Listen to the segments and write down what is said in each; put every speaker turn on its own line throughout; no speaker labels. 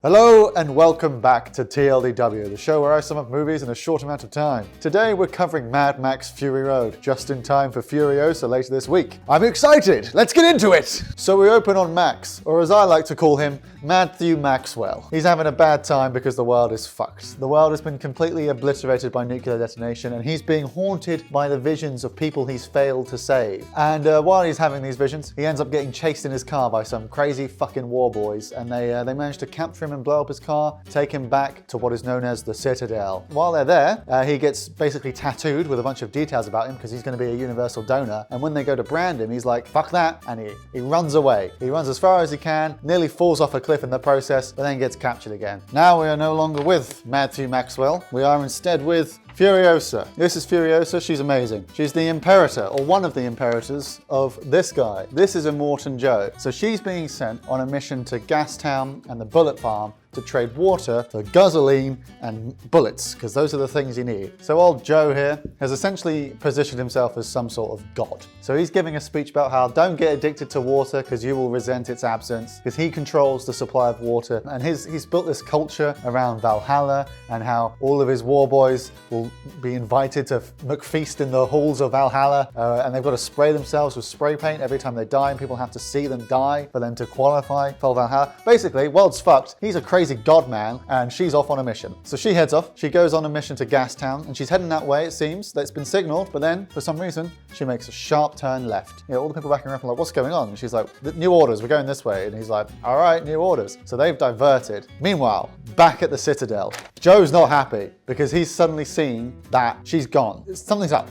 Hello and welcome back to TLDW, the show where I sum up movies in a short amount of time. Today we're covering Mad Max Fury Road, just in time for Furiosa later this week. I'm excited! Let's get into it! So we open on Max, or as I like to call him, Matthew Maxwell. He's having a bad time because the world is fucked. The world has been completely obliterated by nuclear detonation and he's being haunted by the visions of people he's failed to save. And while he's having these visions, he ends up getting chased in his car by some crazy fucking war boys, and they manage to capture him and blow up his car, take him back to what is known as the Citadel. While they're there, he gets basically tattooed with a bunch of details about him because he's going to be a universal donor, and when they go to brand him, he's like, fuck that, and he runs away. He runs as far as he can, nearly falls off a cliff in the process, but then gets captured again. Now we are no longer with Matthew Maxwell, we are instead with Furiosa. This is Furiosa, she's amazing. She's the imperator, or one of the imperators, of this guy. This is Immortan Joe. So she's being sent on a mission to Gastown and the Bullet Farm to trade water for gasoline and bullets, because those are the things you need. So old Joe here has essentially positioned himself as some sort of god. So he's giving a speech about how don't get addicted to water because you will resent its absence, because he controls the supply of water. And he's built this culture around Valhalla and how all of his war boys will be invited to McFeast in the halls of Valhalla, and they've got to spray themselves with spray paint every time they die, and people have to see them die for them to qualify for Valhalla. Basically, world's fucked. He's a crazy god man, and she's off on a mission. So she heads off, she goes on a mission to Gastown, and she's heading that way, it seems. That's been signaled, but then, for some reason, she makes a sharp turn left. You know, all the people backing around are like, what's going on? And she's like, new orders, we're going this way. And he's like, all right, new orders. So they've diverted. Meanwhile, back at the Citadel, Joe's not happy because he's suddenly seen that she's gone. Something's up.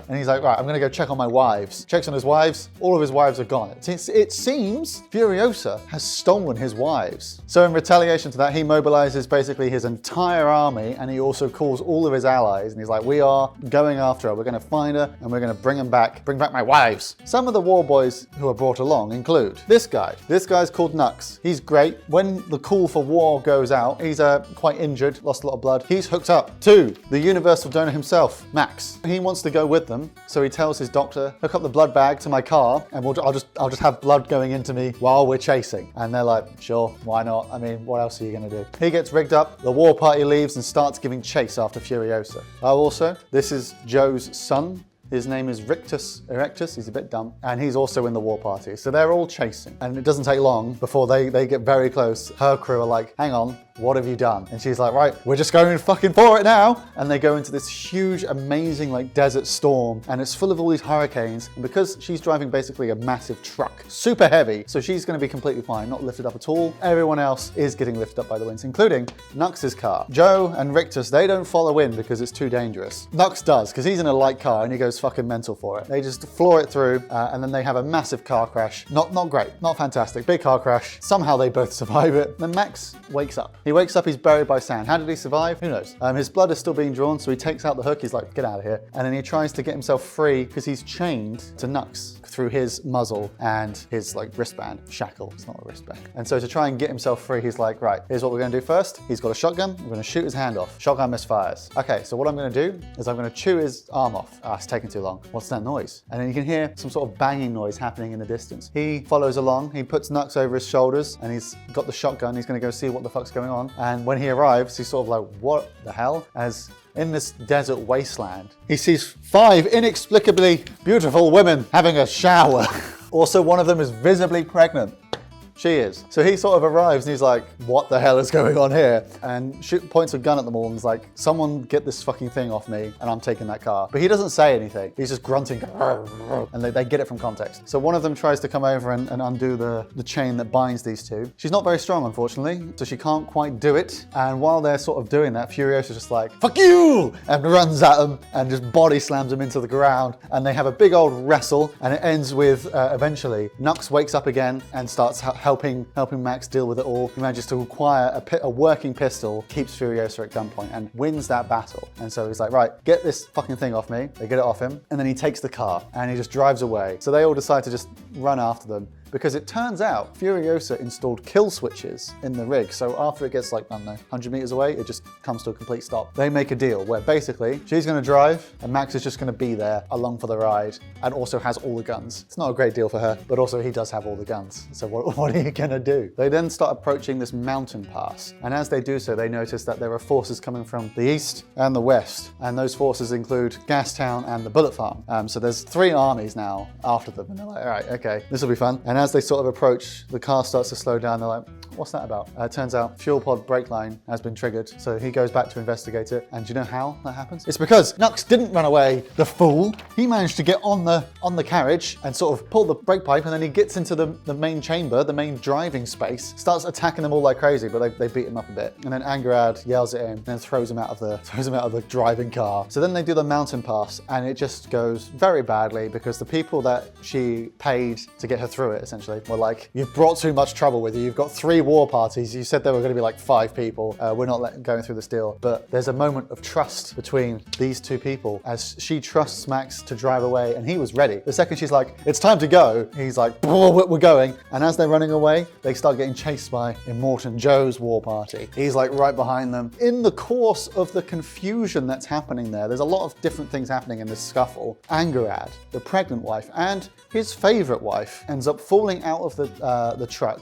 And he's like, right, I'm gonna go check on my wives. Checks on his wives, all of his wives are gone. It seems Furiosa has stolen his wives. So in retaliation to that, he mobilizes basically his entire army, and he also calls all of his allies, and he's like, we are going after her. We're gonna find her, and we're gonna bring back my wives. Some of the war boys who are brought along include this guy. This guy's called Nux. He's great. When the call for war goes out, he's quite injured, lost a lot of blood. He's hooked up to the universal donor himself, Max. He wants to go with them, so he tells his doctor, hook up the blood bag to my car, and I'll just have blood going into me while we're chasing. And they're like, sure, why not? I mean, what else are you gonna do? He gets rigged up, the war party leaves and starts giving chase after Furiosa. Also, this is Joe's son. His name is Rictus Erectus, he's a bit dumb, and he's also in the war party. So they're all chasing, and it doesn't take long before they get very close. Her crew are like, hang on, what have you done? And she's like, right, we're just going fucking for it now. And they go into this huge, amazing like desert storm, and it's full of all these hurricanes. And because she's driving basically a massive truck, super heavy, so she's gonna be completely fine, not lifted up at all. Everyone else is getting lifted up by the winds, including Nux's car. Joe and Rictus, they don't follow in because it's too dangerous. Nux does, because he's in a light car and he goes fucking mental for it. They just floor it through, and then they have a massive car crash. Not great, not fantastic. Big car crash. Somehow they both survive it. Then Max wakes up. He wakes up, he's buried by sand. How did he survive? Who knows? His blood is still being drawn, so he takes out the hook. He's like, get out of here. And then he tries to get himself free because he's chained to Nux through his muzzle and his like wristband. Shackle, it's not a wristband. And so to try and get himself free, he's like, right, here's what we're gonna do first. He's got a shotgun, we're gonna shoot his hand off. Shotgun misfires. Okay, so what I'm gonna do is I'm gonna chew his arm off. It's taking too long. What's that noise? And then you can hear some sort of banging noise happening in the distance. He follows along, he puts Nux over his shoulders, and he's got the shotgun. He's gonna go see what the fuck's going on. And when he arrives, he's sort of like, what the hell? As in this desert wasteland, he sees 5 inexplicably beautiful women having a shower. Also, one of them is visibly pregnant. She is. So he sort of arrives and he's like, what the hell is going on here? And points a gun at them all and is like, someone get this fucking thing off me and I'm taking that car. But he doesn't say anything. He's just grunting, and they get it from context. So one of them tries to come over and undo the chain that binds these two. She's not very strong, unfortunately, so she can't quite do it. And while they're sort of doing that, Furiosa's just like, fuck you! And runs at them and just body slams them into the ground. And they have a big old wrestle, and it ends with, eventually, Nux wakes up again and starts helping Max deal with it all. He manages to acquire a working pistol, keeps Furiosa at gunpoint, and wins that battle. And so he's like, right, get this fucking thing off me. They get it off him, and then he takes the car, and he just drives away. So they all decide to just run after them. because it turns out Furiosa installed kill switches in the rig. So after it gets like, I don't know, 100 meters away, it just comes to a complete stop. They make a deal where basically she's going to drive and Max is just going to be there along for the ride and also has all the guns. It's not a great deal for her, but also he does have all the guns. So what are you going to do? They then start approaching this mountain pass. And as they do so, they notice that there are forces coming from the east and the west. And those forces include Gastown and the Bullet Farm. So there's 3 armies now after them. And they're like, all right, okay, this will be fun. And as they sort of approach, the car starts to slow down. They're like, what's that about? It turns out fuel pod brake line has been triggered. So he goes back to investigate it. And do you know how that happens? It's because Nux didn't run away, the fool. He managed to get on the carriage and sort of pull the brake pipe, and then he gets into the main chamber, the main driving space, starts attacking them all like crazy, but they beat him up a bit. And then Angarad yells at him and then throws him out of the driving car. So then they do the mountain pass, and it just goes very badly because the people that she paid to get her through it essentially were like, you've brought too much trouble with you. You've got 3 war parties. You said there were going to be like 5 people. We're not going through this deal. But there's a moment of trust between these 2 people as she trusts Max to drive away, and he was ready. The second she's like, it's time to go, he's like, we're going. And as they're running away, they start getting chased by Immortan Joe's war party. He's like right behind them. In the course of the confusion that's happening there's a lot of different things happening in this scuffle. Angarad, the pregnant wife, and his favorite wife ends up falling out of the truck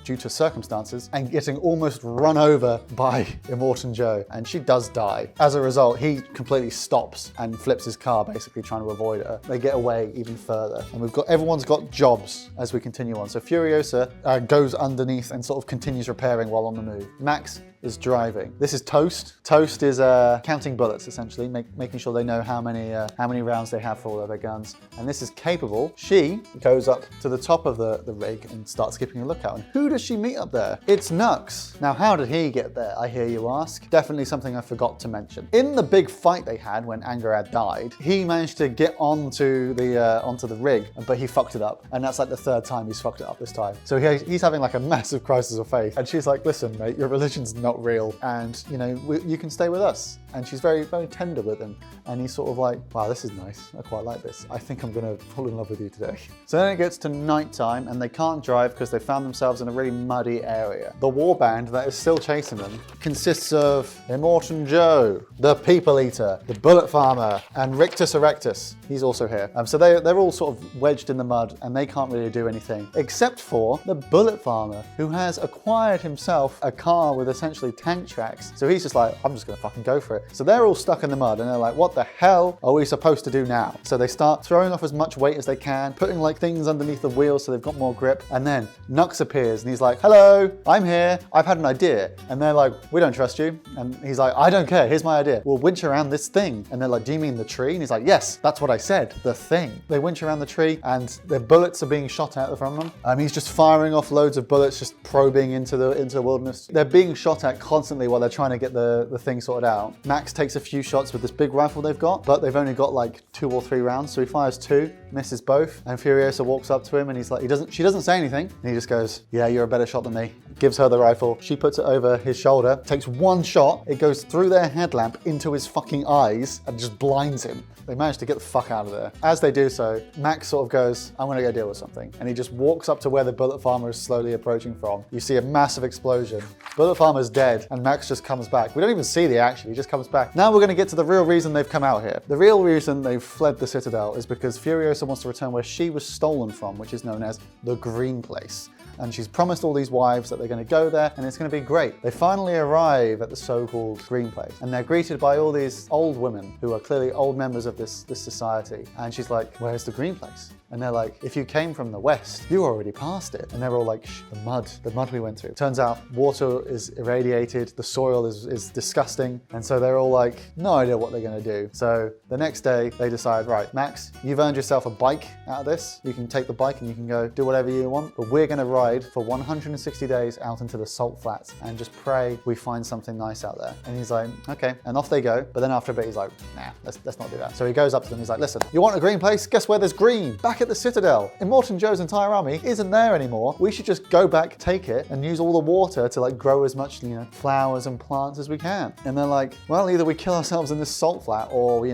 due to circumstances and getting almost run over by Immortan Joe, and she does die. As a result, he completely stops and flips his car, basically trying to avoid her. They get away even further, and everyone's got jobs as we continue on. So Furiosa goes underneath and sort of continues repairing while on the move. Max is driving. This is Toast. Toast is counting bullets, essentially, making sure they know how many rounds they have for all of their guns. And this is Capable. She goes up to the top of the rig and starts keeping a lookout. And who does she meet up there? It's Nux. Now, how did he get there, I hear you ask? Definitely something I forgot to mention. In the big fight they had when Angarad died, he managed to get onto the rig, but he fucked it up. And that's like the 3rd time he's fucked it up this time. So he's having like a massive crisis of faith. And she's like, listen, mate, your religion's not real, and you can stay with us. And she's very, very tender with him, and he's sort of like, wow, this is nice, I quite like this, I think I'm gonna fall in love with you today. So then it gets to nighttime, and they can't drive because they found themselves in a really muddy area. The warband that is still chasing them consists of Immortan Joe, the People Eater, the Bullet Farmer, and Rictus Erectus. He's also here. So they're all sort of wedged in the mud, and they can't really do anything except for the Bullet Farmer, who has acquired himself a car with essentially tank tracks. So he's just like, I'm just gonna fucking go for it. So they're all stuck in the mud, and they're like, what the hell are we supposed to do now? So they start throwing off as much weight as they can, putting like things underneath the wheels so they've got more grip. And then Nux appears and he's like, hello, I'm here, I've had an idea. And they're like, we don't trust you. And he's like, I don't care, here's my idea. We'll winch around this thing. And they're like, do you mean the tree? And he's like, yes, that's what I said, the thing. They winch around the tree, and their bullets are being shot at from them. He's just firing off loads of bullets, just probing into the wilderness. They're being shot at constantly while they're trying to get the thing sorted out. Max takes a few shots with this big rifle they've got, but they've only got like 2 or 3 rounds, so he fires 2, misses both, and Furiosa walks up to him, and he's like, she doesn't say anything, and he just goes, yeah, you're a better shot than me. Gives her the rifle, she puts it over his shoulder, takes 1 shot, it goes through their headlamp into his fucking eyes, and just blinds him. They manage to get the fuck out of there. As they do so, Max sort of goes, I'm gonna go deal with something. And he just walks up to where the Bullet Farmer is slowly approaching from. You see a massive explosion. Bullet Farmer's dead, and Max just comes back. We don't even see the action, he just comes back. Now we're gonna get to the real reason they've come out here. The real reason they've fled the Citadel is because Furiosa wants to return where she was stolen from, which is known as the Green Place. And she's promised all these wives that they're going to go there and it's going to be great. They finally arrive at the so-called Green Place, and they're greeted by all these old women who are clearly old members of this society. And she's like, where's the Green Place? And they're like, if you came from the west, you already passed it. And they're all like, shh, the mud we went through. Turns out water is irradiated, the soil is disgusting. And so they're all like, no idea what they're gonna do. So the next day they decide, right, Max, you've earned yourself a bike out of this. You can take the bike and you can go do whatever you want, but we're gonna ride ride for 160 days out into the salt flats and just pray we find something nice out there. And he's like, okay. And off they go. But then after a bit, he's like, nah, let's not do that. So he goes up to them. He's like, listen, you want a green place? Guess where there's green? Back at the Citadel. Immortan Joe's entire army isn't there anymore. We should just go back, take it, and use all the water to like grow as much, flowers and plants as we can. And they're like, well, either we kill ourselves in this salt flat or, we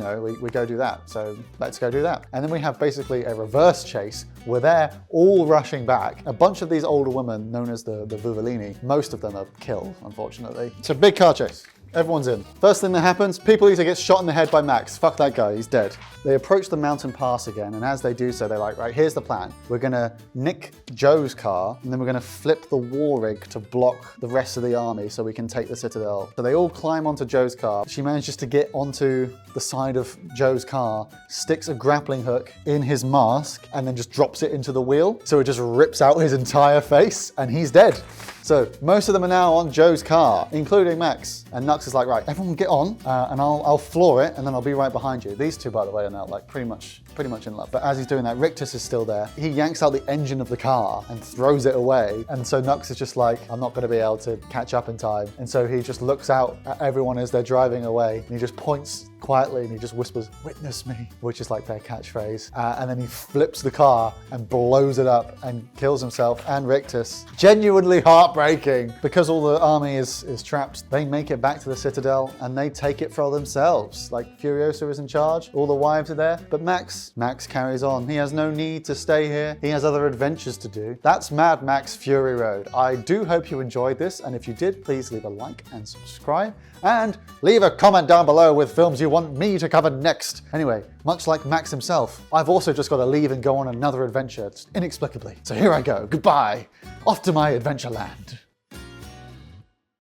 go do that. So let's go do that. And then we have basically a reverse chase. We're there all rushing back. A bunch of these older women, known as the Vuvellini, most of them are killed, unfortunately. It's a big car chase. Everyone's in. First thing that happens, People Eater gets shot in the head by Max. Fuck that guy, he's dead. They approach the mountain pass again, and as they do so, they're like, right, here's the plan. We're gonna nick Joe's car, and then we're gonna flip the war rig to block the rest of the army so we can take the Citadel. So they all climb onto Joe's car. She manages to get onto the side of Joe's car, sticks a grappling hook in his mask, and then just drops it into the wheel. So it just rips out his entire face, and he's dead. So most of them are now on Joe's car, including Max. And Nux is like, right, everyone get on, and I'll floor it, and then I'll be right behind you. These two, by the way, are now like pretty much in love. But as he's doing that, Rictus is still there. He yanks out the engine of the car and throws it away. And so Nux is just like, I'm not gonna be able to catch up in time. And so he just looks out at everyone as they're driving away, and he just points quietly and he just whispers, witness me, which is like their catchphrase. And then he flips the car and blows it up and kills himself and Rictus. Genuinely heartbreaking. Because all the army is trapped, they make it back to the Citadel and they take it for themselves. Like Furiosa is in charge, all the wives are there, but Max carries on. He has no need to stay here. He has other adventures to do. That's Mad Max Fury Road. I do hope you enjoyed this, and if you did, please leave a like and subscribe, and leave a comment down below with films you want me to cover next. Anyway, much like Max himself, I've also just got to leave and go on another adventure, inexplicably. So here I go. Goodbye. Off to my adventure land.